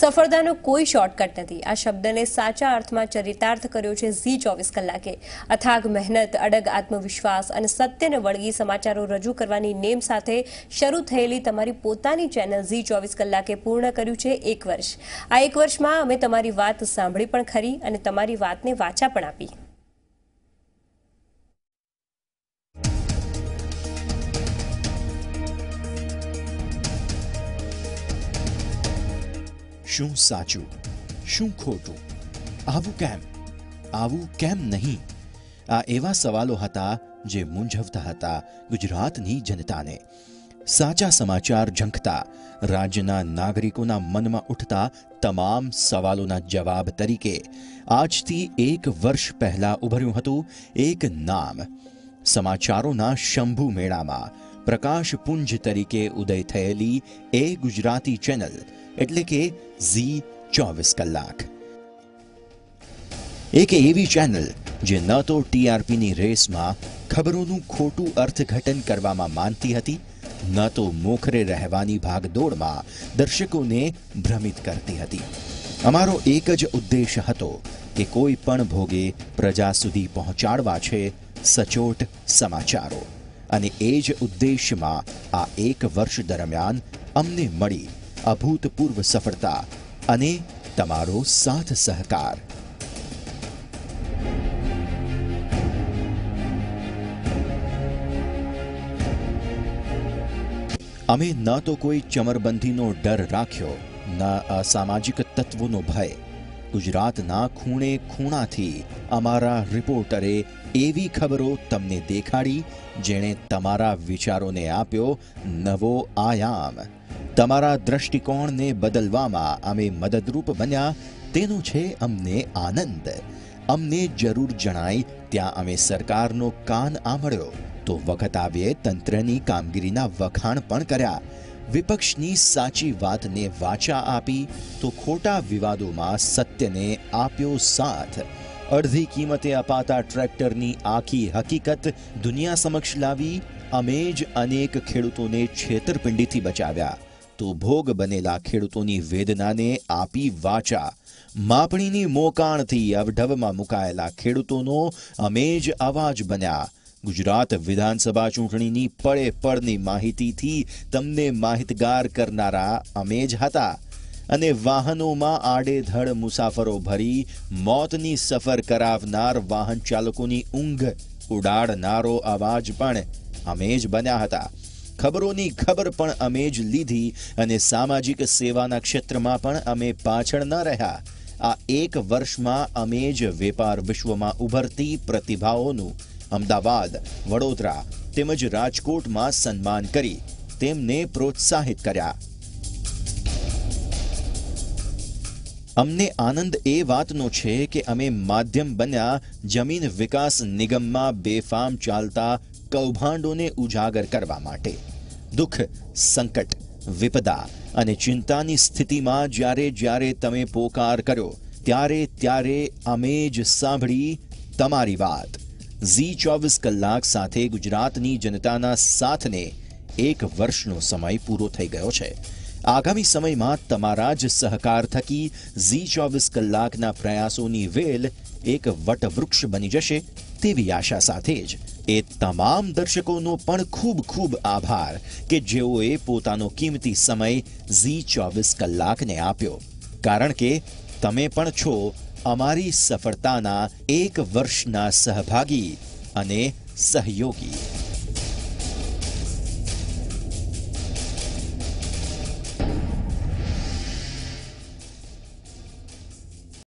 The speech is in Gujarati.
સફળતાનો કોઈ શોર્ટકટ નથી. આ શબ્દને સાચા અર્થમાં ચરિતાર્થ કર્યો છે ઝી 24 કલાકે. અથાગ મહેનત, અડગ આત્મવિશ્વાસ અને સત્યને વળગી સમાચારો રજૂ કરવાની નેમ સાથે શરૂ થયેલી તમારી પોતાની ચેનલ ઝી 24 કલાકે પૂર્ણ કર્યું છે 1 વર્ષ. આ 1 વર્ષમાં અમે તમારી વાત સાંભળી પણ ખરી અને તમારી વાતને વાચા પણ આપી. શું સાચું, શું ખોટું, આવું કેમ નહીં? આ એવા સવાલો હતા જે મૂંઝવતા હતા ગુજરાતની જનતાને. સાચા સમાચાર ઝંખતા રાજ્યના નાગરિકોના મનમાં ઉઠતા તમામ સવાલોના જવાબ તરીકે આજથી 1 વર્ષ પહેલા ઉભર્યું હતું એક નામ. સમાચારોના શંભુ મેળામાં પ્રકાશપુંજ તરીકે ઉદય થયેલી એ ગુજરાતી ચેનલ એટલે કે ઝી 24 કલાક. એક એવી ચેનલ જે ન તો ટીઆરપીની રેસમાં ખબરોનું ખોટું અર્થઘટન કરવામાં માનતી હતી, ન તો મોખરે રહેવાની ભાગદોડમાં દર્શકોને ભ્રમિત કરતી હતી. અમારો એક જ ઉદ્દેશ હતો કે કોઈ પણ ભોગે પ્રજા સુધી પહોંચાડવા છે સચોટ સમાચારો. અને એ જ ઉદ્દેશમાં આ 1 વર્ષ દરમિયાન અમને મળી અભૂતપૂર્વ સફળતા અને તમારો સાથ સહકાર. અમે ન તો કોઈ ચમરબંધીનો ડર રાખ્યો, ન અસામાજિક તત્વોનો ભય. ગુજરાતના ખૂણે ખૂણાથી અમારા રિપોર્ટરે એવી ખબરો તમને દેખાડી જેણે તમારા વિચારોને આપ્યો નવો આયામ. તમારા દ્રષ્ટિકોણને બદલવામાં અમે મદદરૂપ બન્યા તેનો છે અમને આનંદ. અમને જરૂર જણાય ત્યાં અમે સરકારનો કાન આંભળ્યો તો વખત આવ્યે તંત્રની કામગીરીના વખાણ પણ કર્યા. વિપક્ષની સાચી વાતને વાચા આપી તો ખોટા વિવાદોમાં સત્યને આપ્યો સાથ. અડધી કિંમતે અપાતા ટ્રેક્ટરની આખી હકીકત દુનિયા સમક્ષ લાવી અમે જ અનેક ખેડૂતોને છેતરપિંડીથી બચાવ્યા તો ભોગ બનેલા ખેડૂતોની વેદનાને આપી વાચા. માપણીની મોકાણથી અવઢવમાં મુકાયેલા ખેડૂતોનો અમે જ અવાજ બન્યા. ગુજરાત વિધાનસભા ચૂંટણીની પળે પળની માહિતીથી તમને માહિતગાર કરનારા અમે જ હતા. અને વાહનોમાં આડેધડ મુસાફરો ભરી મોતની સફર કરાવનાર વાહન ચાલકોની ઊંઘ ઉડાડનારો અવાજ પણ અમે જ બન્યા હતા. ખબરોની ખબર પણ અમે જ લીધી અને સામાજિક સેવાના ક્ષેત્રમાં પણ અમે પાછળ ન રહ્યા. આ 1 વર્ષમાં અમે જ વેપાર વિશ્વમાં ઉભરતી પ્રતિભાઓનું અમદાવાદ, વડોદરા તેમજ રાજકોટમાં સન્માન કરી તેમને પ્રોત્સાહિત કર્યા. અમને આનંદ એ વાતનો છે કે અમે માધ્યમ બન્યા જમીન વિકાસ નિગમમાં બેફામ ચાલતા કૌભાંડોને ઉજાગર કરવા માટે. દુઃખ, સંકટ, વિપદા અને ચિંતાની સ્થિતિમાં જ્યારે તમે પોકાર કર્યો ત્યારે અમે જ સાંભળી તમારી વાત. ઝી 24 કલાક સાથે ગુજરાતની જનતાના સાથને 1 વર્ષનો સમય પૂરો થઈ ગયો છે. આગામી સમયમાં તમારા જ સહકાર થકી ઝી 24 કલાકના પ્રયાસોની વેલ એક વટવૃક્ષ બની જશે તેવી આશા સાથે જ એ તમામ દર્શકોનો પણ ખૂબ ખૂબ આભાર કે જેઓએ પોતાનો કિંમતી સમય ઝી 24 કલાકને આપ્યો. કારણ કે તમે પણ છો અમારી સફળતાના 1 વર્ષના સહભાગી અને સહયોગી.